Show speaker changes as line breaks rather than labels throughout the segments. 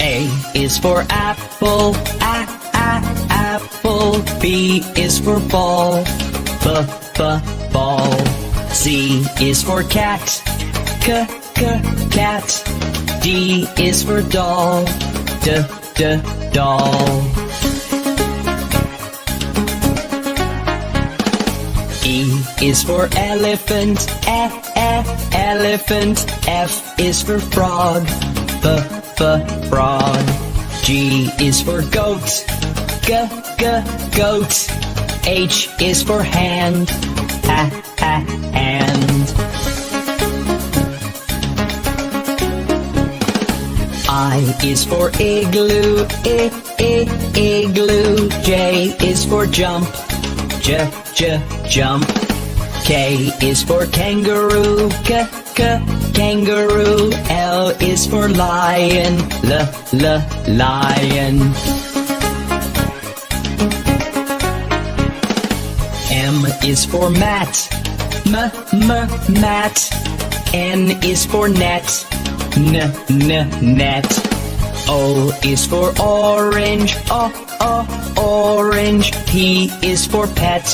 A is for apple, apple. B is for ball, ball. C is for cat, cat. D is for doll, doll. E is for elephant, elephant. F is for frog, frog. G is for goat, goat. H is for hand, hand. I is for igloo, igloo. J is for jump, jump. K is for kangaroo, kangaroo. L is for lion, lion. M is for mat, mat. N is for net, net. O is for orange, orange. P is for pet,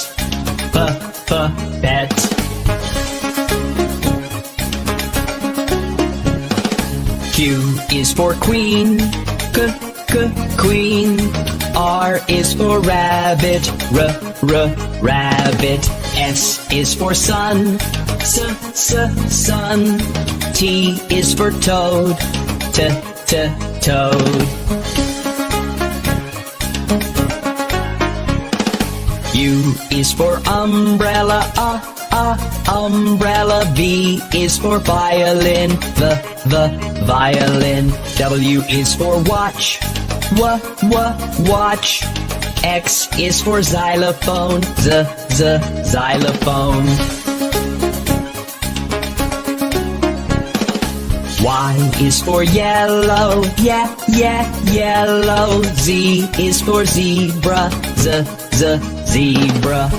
pet. Q is for queen, queen. R is for rabbit, rabbit. S is for sun, sun. T is for toad, toad. U is for umbrella, umbrella. V is for violin, the violin. W is for watch, watch. X is for xylophone, xylophone. Y is for yellow, yellow. Z is for zebra, zebra.